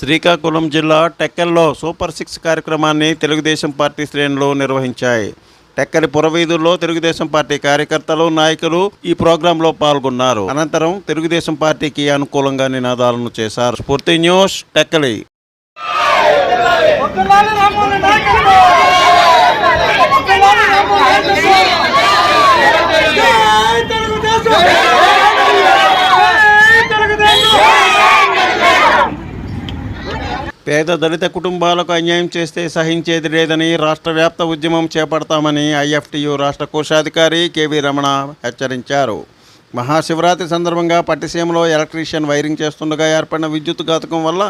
శ్రీకాకుళం జిల్లా టెక్కల్లో సూపర్ 6 కార్యక్రమాన్ని తెలుగుదేశం పార్టీ శ్రేణులు నిర్వహించాయి. టెక్కలి పురవీధుల్లో తెలుగుదేశం పార్టీ కార్యకర్తలు, నాయకులు ఈ ప్రోగ్రాంలో పాల్గొన్నారు. అనంతరం తెలుగుదేశం పార్టీకి అనుకూలంగా నినాదాలను చేశారు. స్ఫూర్తి న్యూస్, టెక్కలి. పేద దళిత కుటుంబాలకు అన్యాయం చేస్తే సహించేది లేదని రాష్ట్ర వ్యాప్త ఉద్యమం చేపడతామని ఐఎఫ్టియు రాష్ట్ర కోశాధికారి కెవి రమణ హెచ్చరించారు. మహాశివరాత్రి సందర్భంగా పట్టిసీమలో ఎలక్ట్రీషియన్ వైరింగ్ చేస్తుండగా ఏర్పడిన విద్యుత్ ఘాతకం వల్ల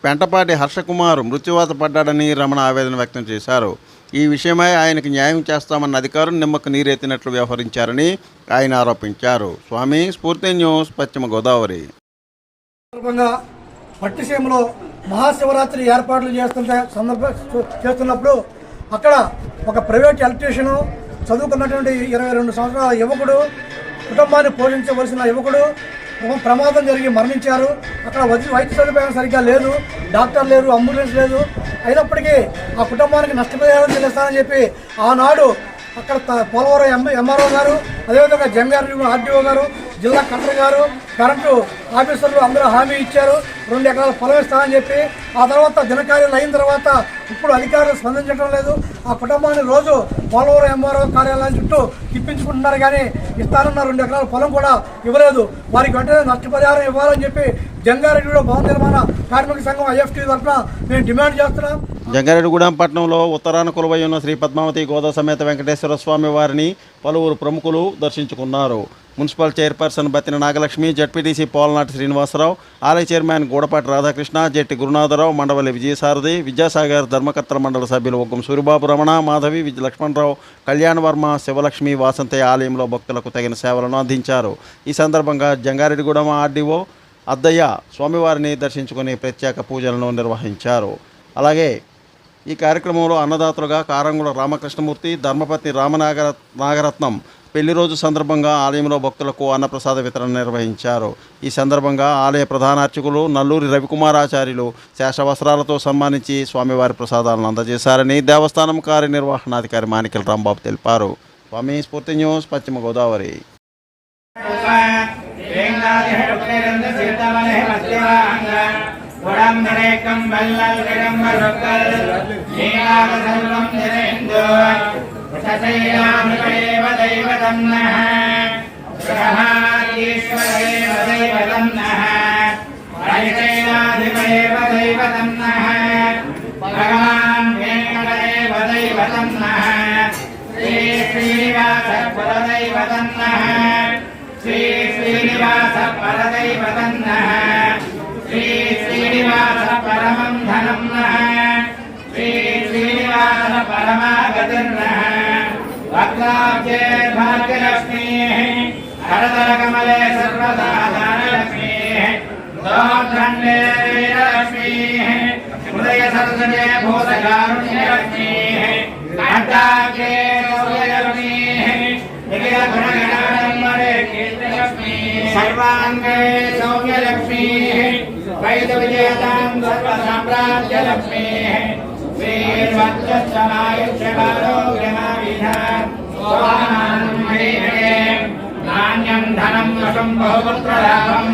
పెంటపాటి హర్షకుమార్ మృత్యువాత పడ్డాడని రమణ ఆవేదన వ్యక్తం చేశారు. ఈ విషయమై ఆయనకు న్యాయం చేస్తామన్న అధికారులు నిమ్మకు నీరెత్తినట్లు వ్యవహరించారని ఆయన ఆరోపించారు. స్వామి, స్ఫూర్తి న్యూస్, పశ్చిమ గోదావరి. పట్టిసీమలో మహాశివరాత్రి ఏర్పాట్లు చేస్తున్నప్పుడు అక్కడ ఒక ప్రైవేట్ ఎలక్ట్రీషియన్, చదువుకున్నటువంటి 22 సంవత్సరాల యువకుడు, కుటుంబాన్ని పోషించవలసిన యువకుడు ప్రమాదం జరిగి మరణించారు. అక్కడ వైద్య సదుపాయం సరిగ్గా లేదు, డాక్టర్ లేరు, అంబులెన్స్ లేదు. అయినప్పటికీ ఆ కుటుంబానికి నష్టపరిహారం చెల్లిస్తానని చెప్పి ఆనాడు అక్కడ పోలవరం ఎంఆర్ఓ గారు, అదేవిధంగా జంగారెడ్డి ఆర్డీఓ గారు, జిల్లా కలెక్టర్ గారు, కరెంటు ఆఫీసర్లు అందరూ హామీ ఇచ్చారు. 2 ఎకరాల పొలం ఇస్తామని చెప్పి ఆ తర్వాత దినకార్యాలు అయిన తర్వాత ఇప్పుడు అధికారులు స్పందించడం లేదు. ఆ కుటుంబాన్ని రోజు పోలవరం ఎంఆర్ఓ కార్యాలయం చుట్టూ తిప్పించుకుంటున్నారు, కానీ ఇస్తానన్న 2 ఎకరాల పొలం కూడా ఇవ్వలేదు. వారికి వెంటనే నష్టపరిహారం ఇవ్వాలని చెప్పి జంగారెడ్డిగూడెం భవన నిర్మాణ కార్మిక సంఘం ఐఎఫ్టీ తరఫున మేము డిమాండ్ చేస్తున్నాం. జంగారెడ్డిగూడెం పట్టణంలో ఉత్తరాన కొలువై ఉన్న శ్రీ పద్మావతి గోదా సమేత వెంకటేశ్వర స్వామి వారిని పలువురు ప్రముఖులు దర్శించుకున్నారు. Municipal chairperson Battina Nagalakshmi, ZPTC Polanati Srinivasarao, ఆలయ చైర్మన్ గూడపాటి రాధాకృష్ణ, జెట్టి గురునాథరావు, మండవల్లి విజయసారథి, విద్యాసాగర్ ధర్మకర్తల మండల సభ్యులు ఒగ్గం సూరిబాబు, రమణ, మాధవి, లక్ష్మణరావు, కళ్యాణ్ వర్మ, శివలక్ష్మి, వాసంతయ్య ఆలయంలో భక్తులకు తగిన సేవలను అందించారు. ఈ సందర్భంగా జంగారెడ్డిగూడెం ఆర్డీఓ అద్దయ్య స్వామివారిని దర్శించుకుని ప్రత్యేక పూజలను నిర్వహించారు. అలాగే ఈ కార్యక్రమంలో అన్నదాతలుగా కారంగుల రామకృష్ణమూర్తి, ధర్మపతి నాగరత్నం పెళ్లి రోజు సందర్భంగా ఆలయంలో భక్తులకు అన్నప్రసాద వితరణ నిర్వహించారు. ఈ సందర్భంగా ఆలయ ప్రధాన అర్చకులు నల్లూరి రవికుమారాచార్యులు శేషవస్త్రాలతో సన్మానించి స్వామివారి ప్రసాదాలను అందజేశారని దేవస్థానం కార్యనిర్వహణాధికారి మాణిక్యాల రాంబాబు తెలిపారు. స్వామి, స్ఫూర్తి న్యూస్, పశ్చిమ గోదావరి. శ్రీనివాస పరమం ధనం శ్రీనివాస పరమాగతిర్నః వక్రాబ్జే భాగ్యలక్ష్మీ హరదర కమలే సర్వదా దానలక్ష్మీ దోర్ధండే వీరలక్ష్మీ హృదయ సరసనే భూతకారుణ్యలక్ష్మీ కంఠాగ్రే సౌర్యలక్ష్మీ నిఖిల గుణగణాడంబరే కీర్తిలక్ష్మీ సర్వాంగే సౌమ్యలక్ష్మీ వైద విజయతాం సర్వసామ్రాజ్యలక్ష్మీ నాణ్యం ధనం వశం బహుపుత్రలాభం.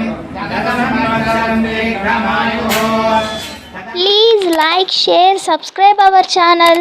Please like, share, subscribe our channel.